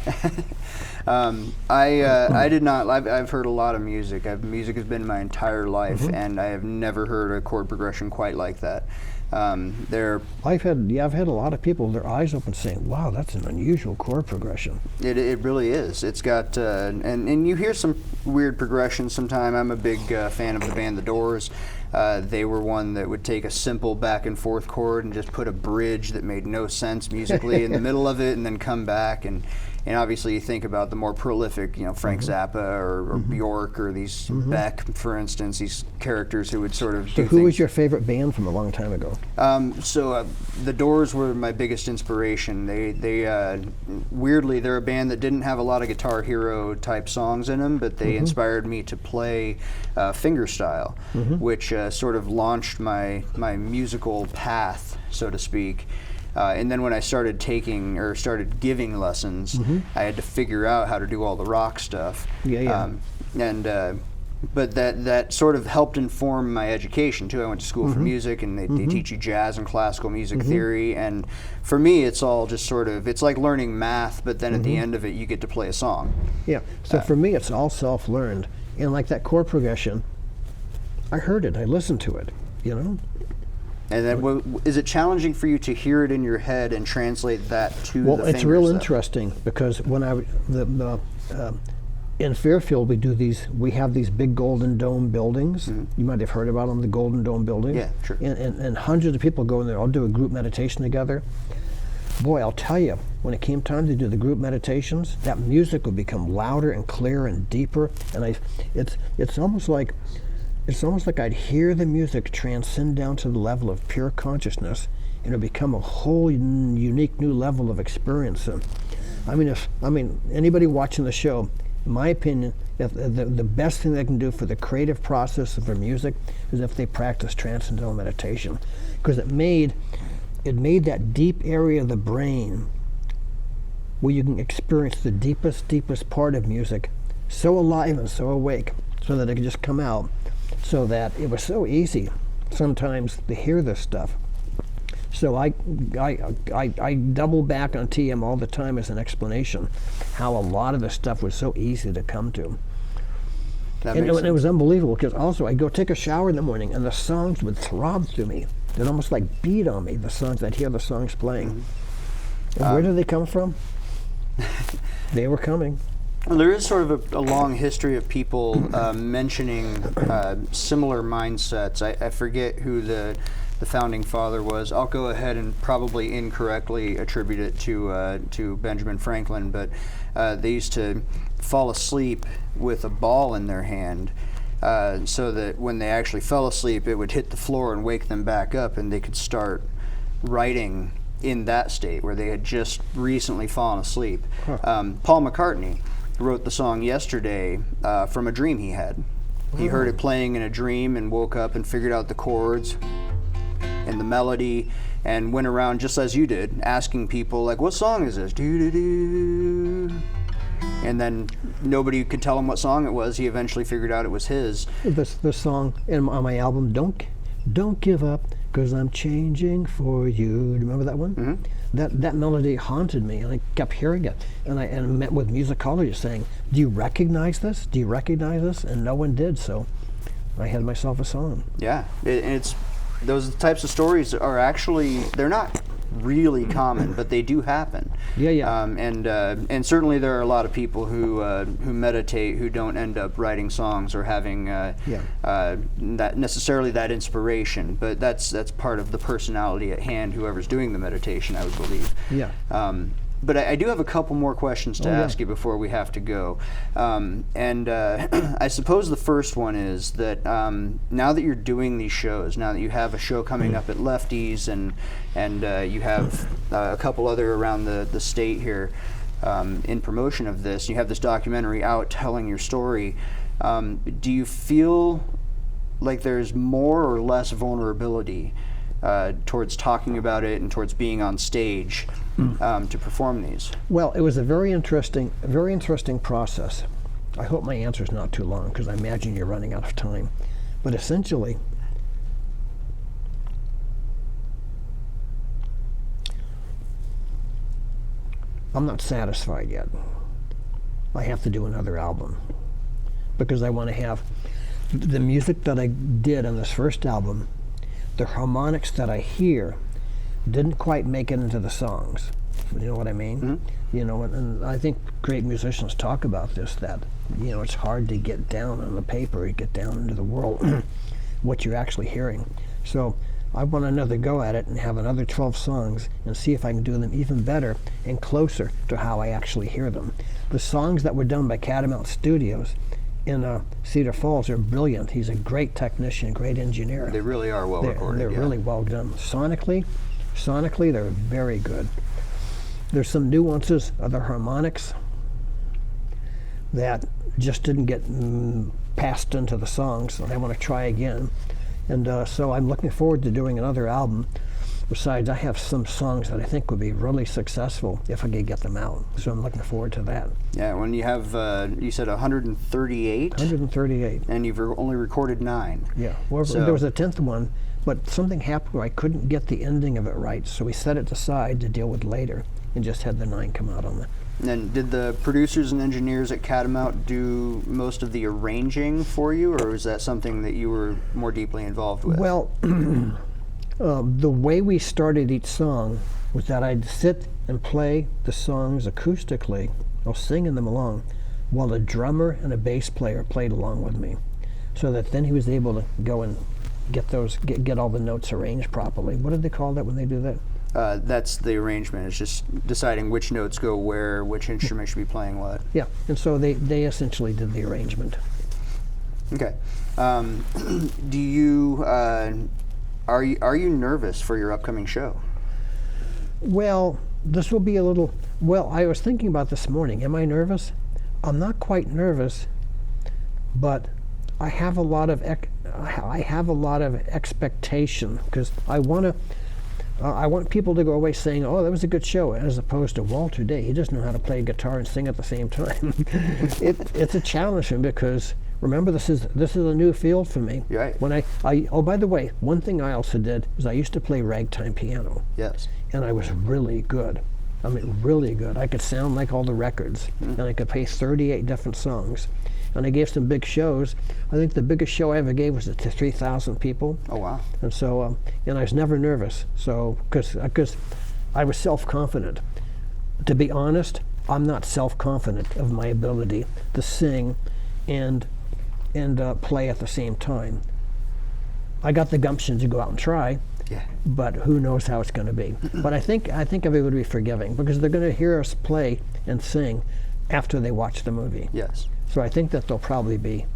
I did not. I've heard a lot of music. Music has been my entire life, and I have never heard a chord progression quite like that. I've had a lot of people, their eyes open, saying, "Wow, that's an unusual chord progression." It really is. It's got and you hear some weird progressions sometime. I'm a big fan of the band The Doors. They were one that would take a simple back and forth chord and just put a bridge that made no sense musically in the middle of it, and then come back. And obviously you think about the more prolific, Frank Zappa or Bjork or these Beck, for instance, these characters who would sort of do who things. was your favorite band from a long time ago? The Doors were my biggest inspiration. They weirdly, they're a band that didn't have a lot of Guitar Hero type songs in them, but they inspired me to play fingerstyle, which sort of launched my musical path, so to speak. And then when I started giving lessons, I had to figure out how to do all the rock stuff. But that sort of helped inform my education too. I went to school for music, and they teach you jazz and classical music theory. And for me, it's all just sort of, it's like learning math, but then at the end of it, you get to play a song. Yeah. So for me, it's all self-learned. And like that chord progression, I heard it, I listened to it, And then, is it challenging for you to hear it in your head and translate that to the fingers? Well, it's real interesting, because when in Fairfield, we have these big Golden Dome buildings. You might have heard about them, the Golden Dome building. Yeah, sure. And hundreds of people go in there, all do a group meditation together. Boy, I'll tell you, when it came time to do the group meditations, that music would become louder and clearer and deeper. And it's almost like I'd hear the music transcend down to the level of pure consciousness, and it would become a whole unique new level of experience. I mean, anybody watching the show, in my opinion, if the best thing they can do for the creative process of their music is if they practice transcendental meditation, because it made that deep area of the brain where you can experience the deepest part of music so alive and so awake, so that it could just come out, so that it was so easy sometimes to hear this stuff. So I double back on TM all the time as an explanation how a lot of the stuff was so easy to come to. And it was unbelievable, because also I'd go take a shower in the morning and the songs would throb through me. They'd almost like beat on me, the songs. I'd hear the songs playing. And where did they come from? They were coming. Well, there is sort of a long history of people mentioning similar mindsets. I forget who the founding father was. I'll go ahead and probably incorrectly attribute it to Benjamin Franklin, but they used to fall asleep with a ball in their hand, so that when they actually fell asleep, it would hit the floor and wake them back up, and they could start writing in that state where they had just recently fallen asleep. Paul McCartney wrote the song Yesterday from a dream he had. He heard it playing in a dream and woke up and figured out the chords and the melody, and went around just as you did, asking people, like, what song is this? Do-do-do. And then nobody could tell him what song it was. He eventually figured out it was his. The song on my album, Don't Give Up, 'Cause I'm Changing for You. Do you remember that one? Mm-hmm. That melody haunted me, and I kept hearing it. And I met with musicologists saying, do you recognize this? Do you recognize this? And no one did, so I had myself a song. Yeah, it's those types of stories are actually, they're not really common, but they do happen. Yeah. And certainly there are a lot of people who meditate who don't end up writing songs or having that necessarily that inspiration. But that's part of the personality at hand, whoever's doing the meditation, I would believe. Yeah. But I do have a couple more questions to ask you before we have to go. I suppose the first one is that now that you're doing these shows, now that you have a show coming up at Lefties and you have a couple other around the state here in promotion of this, you have this documentary out telling your story, do you feel like there's more or less vulnerability towards talking about it and towards being on stage to perform these? Well, it was a very interesting process. I hope my answer is not too long, because I imagine you're running out of time. But essentially, I'm not satisfied yet. I have to do another album, because I want to have the music that I did on this first album. The harmonics that I hear didn't quite make it into the songs. You know what I mean? Mm-hmm. You know, and I think great musicians talk about this, that, you know, it's hard to get down on the paper, get down into the world, what you're actually hearing. So I want another go at it and have another 12 songs and see if I can do them even better and closer to how I actually hear them. The songs that were done by Catamount Studios in Cedar Falls are brilliant. He's a great technician, great engineer. They really are well recorded. They're really well done. Sonically, they're very good. There's some nuances of the harmonics that just didn't get passed into the songs, so I want to try again. And so I'm looking forward to doing another album. Besides, I have some songs that I think would be really successful if I could get them out. So I'm looking forward to that. Yeah, when you have, you said 138? 138. And you've only recorded 9. Yeah, well, there was a 10th one, but something happened where I couldn't get the ending of it right, so we set it aside to deal with later and just had the 9 come out on the... And did the producers and engineers at Catamount do most of the arranging for you, or was that something that you were more deeply involved with? Well, the way we started each song was that I'd sit and play the songs acoustically, or singing them along, while a drummer and a bass player played along with me, so that then he was able to go and get all the notes arranged properly. What do they call that when they do that? That's the arrangement. It's just deciding which notes go where, which instrument should be playing what. Yeah, and so they essentially did the arrangement. Okay. Do you are you nervous for your upcoming show? Well, this will be a little. Well, I was thinking about this morning. Am I nervous? I'm not quite nervous, but I have a lot of expectation, because I want people to go away saying, "Oh, that was a good show," as opposed to Walter Day. He doesn't know how to play guitar and sing at the same time. It's a challenge for me, because remember, this is a new field for me. Right. When oh, by the way, one thing I also did was I used to play ragtime piano. Yes. And I was really good. I mean, really good. I could sound like all the records, and I could play 38 different songs. And I gave some big shows. I think the biggest show I ever gave was to 3,000 people. Oh, wow. And so, and I was never nervous. So, because I was self-confident. To be honest, I'm not self-confident of my ability to sing and play at the same time. I got the gumption to go out and try. Yeah. But who knows how it's going to be. But I think everybody would be forgiving, because they're going to hear us play and sing after they watch the movie. Yes. So I think that they'll probably be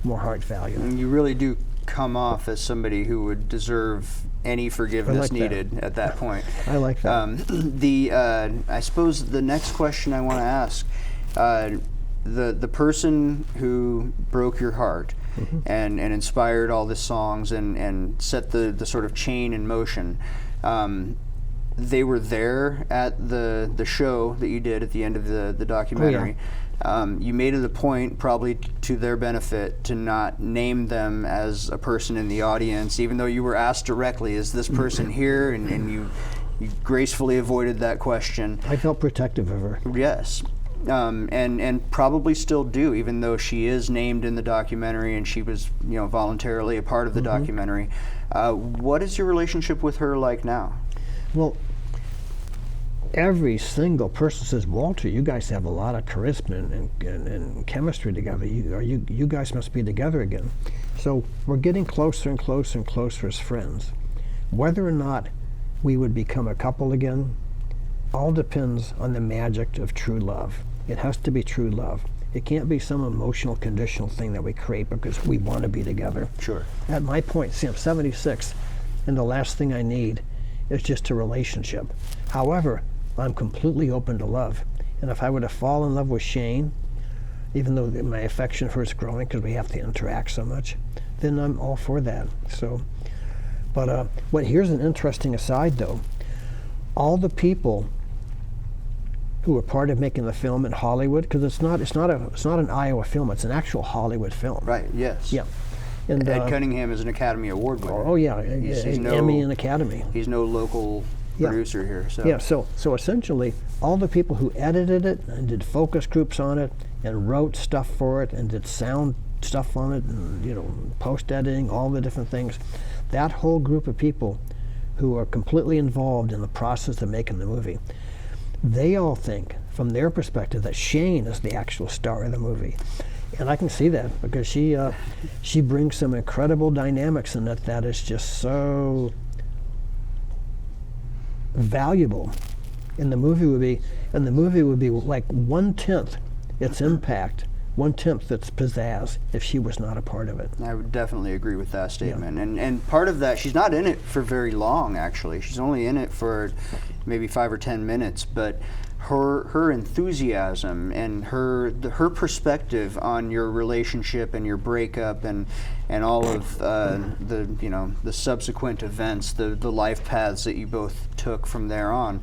more heart value. And you really do come off as somebody who would deserve any forgiveness needed at that point. I like that. I suppose the next question I want to ask, the person who broke your heart and inspired all the songs and set the sort of chain in motion, they were there at the show that you did at the end of the documentary. Oh, yeah. You made it a point, probably to their benefit, to not name them as a person in the audience, even though you were asked directly, is this person here? And you gracefully avoided that question. I felt protective of her. Yes. And probably still do, even though she is named in the documentary and she was, voluntarily a part of the documentary. What is your relationship with her like now? Well, every single person says, "Walter, you guys have a lot of charisma and chemistry together. You guys must be together again." So we're getting closer and closer and closer as friends. Whether or not we would become a couple again all depends on the magic of true love. It has to be true love. It can't be some emotional, conditional thing that we create because we want to be together. Sure. At my point, see, I'm 76, and the last thing I need is just a relationship. However, I'm completely open to love. And if I were to fall in love with Shane, even though my affection for her is growing because we have to interact so much, then I'm all for that. So, but here's an interesting aside though. All the people who were part of making the film in Hollywood, because it's not an Iowa film, it's an actual Hollywood film. Right. Yes. Yeah. And Ed Cunningham is an Academy Award winner. Oh yeah, he's Emmy and Academy. He's no local producer here. So. Yeah, so essentially, all the people who edited it and did focus groups on it and wrote stuff for it and did sound stuff on it and post editing, all the different things, that whole group of people who are completely involved in the process of making the movie, they all think from their perspective that Shane is the actual star of the movie. And I can see that because she brings some incredible dynamics in it that is just so valuable. And the movie would be like 1/10 its impact, 1/10 its pizzazz if she was not a part of it. I would definitely agree with that statement. Yeah. And part of that, she's not in it for very long actually. She's only in it for maybe 5 or 10 minutes, but her enthusiasm and her perspective on your relationship and your breakup and all of the subsequent events, the life paths that you both took from there on,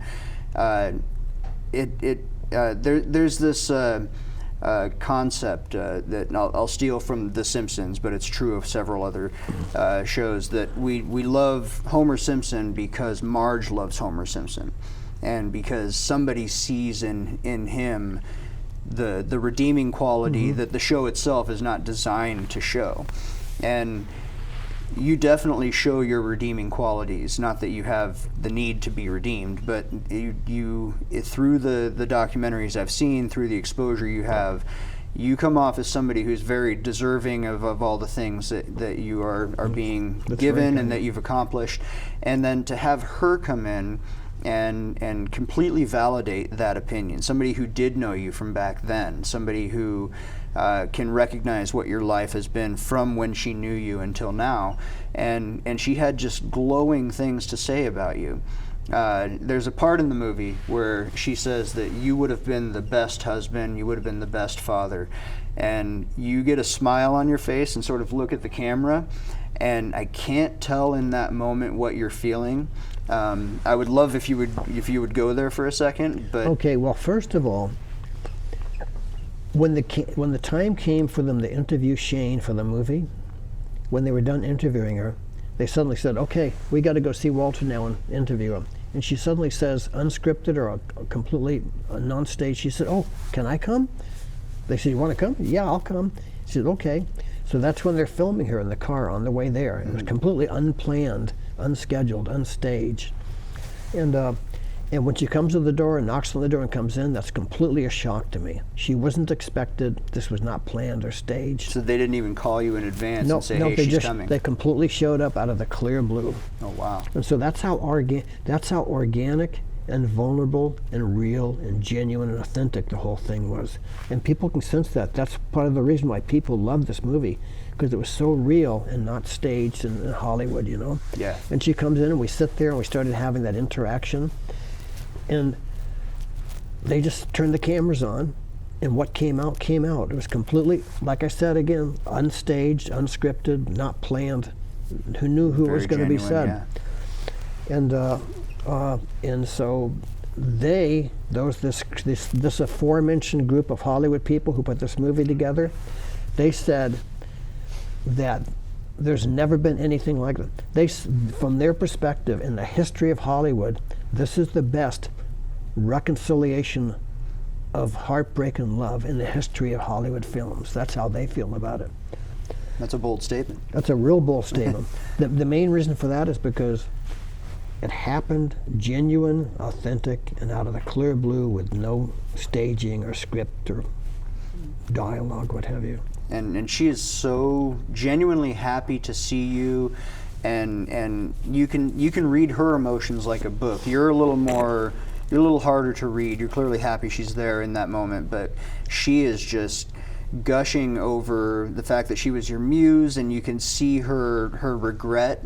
there's this concept that I'll steal from The Simpsons, but it's true of several other shows, that we love Homer Simpson because Marge loves Homer Simpson, and because somebody sees in him the redeeming quality that the show itself is not designed to show. And you definitely show your redeeming qualities. Not that you have the need to be redeemed, but you through the documentaries I've seen, through the exposure you have, you come off as somebody who's very deserving of all the things that you are being given and that you've accomplished. And then to have her come in and completely validate that opinion, somebody who did know you from back then, somebody who can recognize what your life has been from when she knew you until now, and she had just glowing things to say about you. There's a part in the movie where she says that you would have been the best husband, you would have been the best father, and you get a smile on your face and sort of look at the camera, and I can't tell in that moment what you're feeling. I would love if you would go there for a second. But okay, well, first of all, when the time came for them to interview Shane for the movie, when they were done interviewing her, they suddenly said, "Okay, we got to go see Walter now and interview him." And she suddenly says, unscripted or completely non-staged, she said, "Oh, can I come?" They said, "You want to come?" "Yeah, I'll come." She said, "Okay." So that's when they're filming her in the car on the way there. It was completely unplanned, unscheduled, unstaged. And when she comes to the door and knocks on the door and comes in, that's completely a shock to me. She wasn't expected. This was not planned or staged. So they didn't even call you in advance and say, "Hey, she's coming." They completely showed up out of the clear blue. Oh, wow. And so that's how organic and vulnerable and real and genuine and authentic the whole thing was. And people can sense that. That's part of the reason why people love this movie, because it was so real and not staged in Hollywood, you know? Yeah. And she comes in and we sit there and we started having that interaction. And they just turned the cameras on, and what came out, came out. It was completely, like I said again, unstaged, unscripted, not planned. Who knew who was going to be said? Yeah. And so this aforementioned group of Hollywood people who put this movie together, they said that there's never been anything like it. From their perspective, in the history of Hollywood, this is the best reconciliation of heartbreak and love in the history of Hollywood films. That's how they feel about it. That's a bold statement. That's a real bold statement. The main reason for that is because it happened genuine, authentic, and out of the clear blue with no staging or script or dialogue, what have you. And she is so genuinely happy to see you, and you can read her emotions like a book. You're a little harder to read. You're clearly happy she's there in that moment, but she is just gushing over the fact that she was your muse, and you can see her regret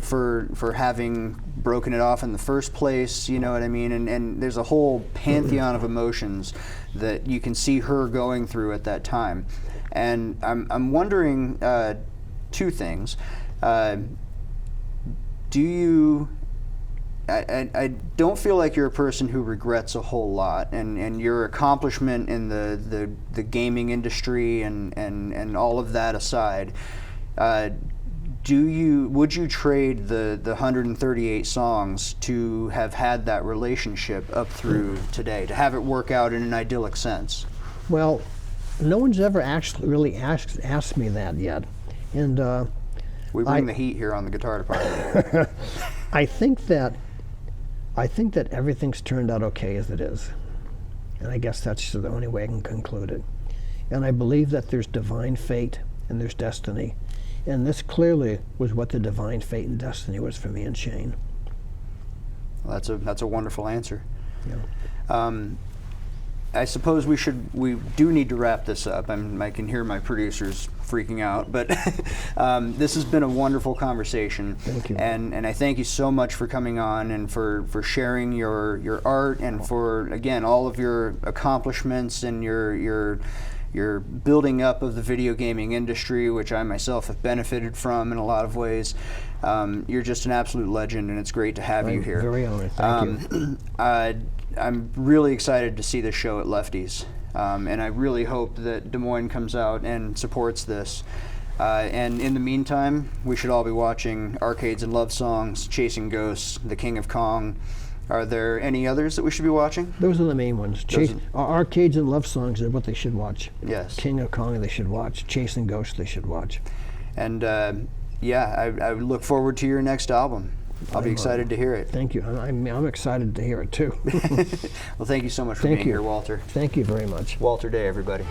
for having broken it off in the first place, you know what I mean? And there's a whole pantheon of emotions that you can see her going through at that time. And I'm wondering two things. Do you... I don't feel like you're a person who regrets a whole lot, and your accomplishment in the gaming industry and all of that aside, would you trade the 138 songs to have had that relationship up through today, to have it work out in an idyllic sense? Well, no one's ever actually really asked me that yet, and we bring the heat here on the guitar department. I think that everything's turned out okay as it is, and I guess that's the only way I can conclude it. And I believe that there's divine fate and there's destiny, and this clearly was what the divine fate and destiny was for me and Shane. Well, that's a wonderful answer. Yeah. I suppose we do need to wrap this up. I can hear my producers freaking out, but this has been a wonderful conversation. Thank you. And I thank you so much for coming on and for sharing your art and for, again, all of your accomplishments and your building up of the video gaming industry, which I myself have benefited from in a lot of ways. You're just an absolute legend, and it's great to have you here. Very honored. Thank you. I'm really excited to see this show at Lefties, and I really hope that Des Moines comes out and supports this. And in the meantime, we should all be watching Arcades and Love Songs, Chasing Ghosts, The King of Kong. Are there any others that we should be watching? Those are the main ones. Arcades and Love Songs are what they should watch. Yes. King of Kong they should watch. Chasing Ghosts they should watch. And Yeah, I look forward to your next album. I'll be excited to hear it. Thank you. I'm excited to hear it too. Well, thank you so much for Thank being you. here, Walter. Thank you very much. Walter Day, everybody.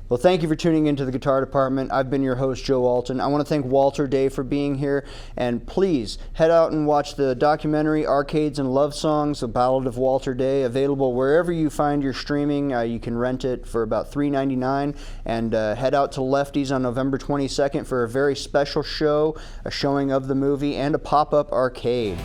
Well, thank you for tuning into the Guitar Department. I've been your host, Joe Alton. I want to thank Walter Day for being here. And please head out and watch the documentary Arcades and Love Songs, The Ballad of Walter Day, available wherever you find your streaming. You can rent it for about $3.99. And head out to Lefty's on November 22nd for a very special show, a showing of the movie, and a pop-up arcade.